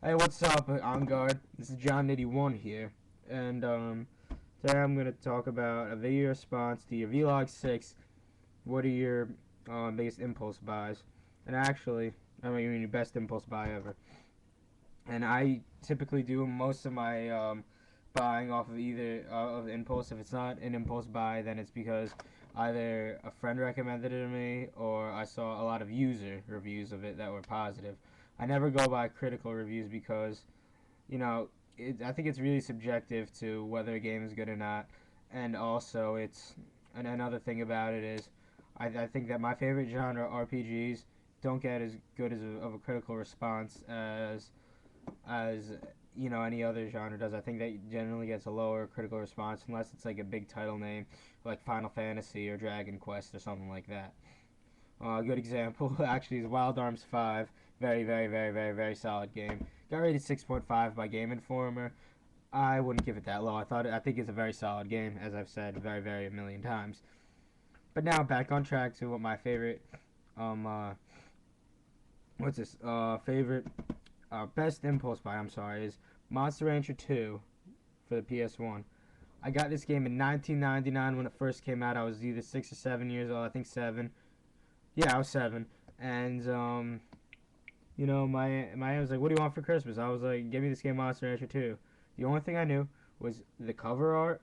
Hey, what's up, On Guard? This is John Nitty One here, and today I'm gonna talk about a video response to your Vlog 6. What are your biggest impulse buys? And actually, I mean your best impulse buy ever. And I typically do most of my buying off of either of impulse. If it's not an impulse buy, then it's because either a friend recommended it to me or I saw a lot of user reviews of it that were positive. I never go by critical reviews because, I think it's really subjective to whether a game is good or not. And also, and another thing about it is, I think that my favorite genre, RPGs, don't get as good of a critical response as any other genre does. I think that generally gets a lower critical response unless it's like a big title name like Final Fantasy or Dragon Quest or something like that. A good example actually is Wild Arms 5. Very, very, very, very, very solid game. Got rated 6.5 by Game Informer. I wouldn't give it that low. I think it's a very solid game, as I've said very, very a million times. But now back on track to what my favorite what's this? Best impulse buy, is Monster Rancher 2 for the PS1. I got this game in 1999 when it first came out. I was either 6 or 7 years old. I think 7. Yeah, I was 7. And my aunt was like, "What do you want for Christmas?" I was like, "Give me this game, Monster Rancher 2." The only thing I knew was the cover art,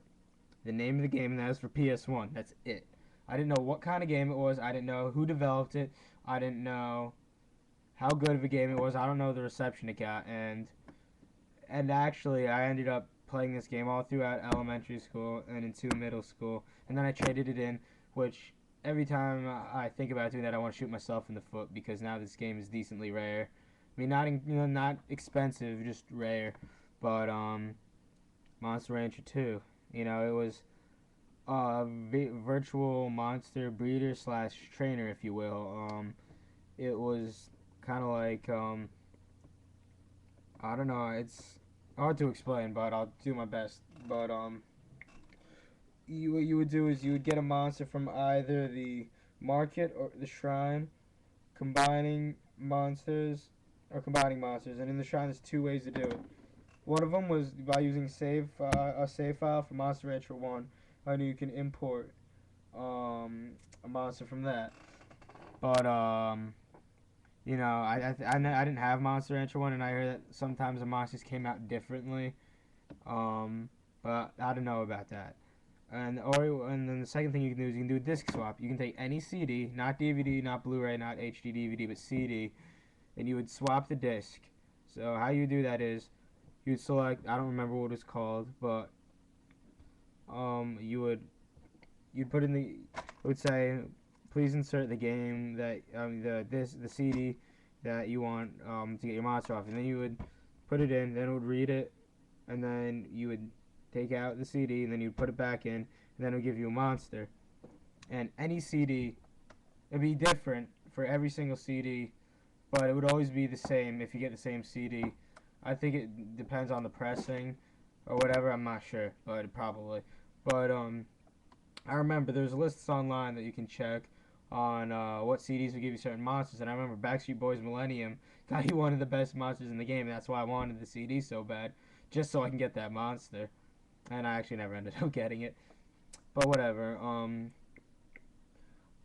the name of the game, and that was for PS1. That's it. I didn't know what kind of game it was. I didn't know who developed it. I didn't know how good of a game it was. I don't know the reception it got, and actually I ended up playing this game all throughout elementary school and into middle school, and then I traded it in, which every time I think about doing that, I want to shoot myself in the foot because now this game is decently rare. I mean, not expensive, just rare. But Monster Rancher 2, it was a virtual monster breeder slash trainer, if you will. It was kind of like I don't know. It's hard to explain, but I'll do my best. But what you would do is you would get a monster from either the market or the shrine, combining monsters combining monsters. And in the shrine, there's two ways to do it. One of them was by using a save file for Monster Rancher 1, and you can import a monster from that. But I didn't have Monster Rancher 1, and I heard that sometimes the monsters came out differently. But I don't know about that. And then the second thing you can do is you can do a disc swap. You can take any CD, not DVD, not Blu-ray, not HD DVD, but CD, and you would swap the disc. So how you do that is you'd select, I don't remember what it's called, but you'd put in it would say, please insert the game that the CD that you want to get your monster off, and then you would put it in, then it would read it, and then you would take out the CD, and then you'd put it back in, and then it would give you a monster. And any CD, it'd be different for every single CD, but it would always be the same if you get the same CD. I think it depends on the pressing or whatever. I'm not sure, but probably. But I remember there's lists online that you can check on what CDs would give you certain monsters, and I remember Backstreet Boys Millennium got you one of the best monsters in the game. And that's why I wanted the CD so bad, just so I can get that monster. And I actually never ended up getting it, but whatever.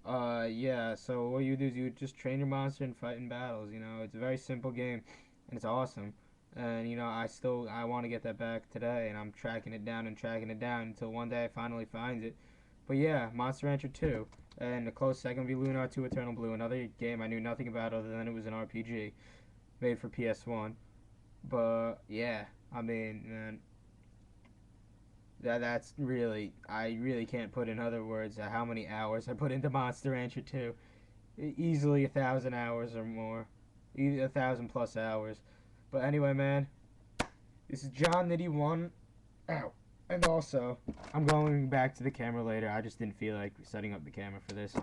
Yeah. So what you do is you just train your monster and fight in battles. It's a very simple game, and it's awesome. And I want to get that back today, and I'm tracking it down until one day I finally find it. But yeah, Monster Rancher 2, and a close second would be Lunar 2 Eternal Blue, another game I knew nothing about other than it was an RPG made for PS1. But yeah, I mean, man, that's really, I really can't put in other words how many hours I put into Monster Rancher 2. Easily 1,000 hours or more, 1,000 plus hours. But anyway, man, this is John Nitty One. Ow. And also, I'm going back to the camera later. I just didn't feel like setting up the camera for this.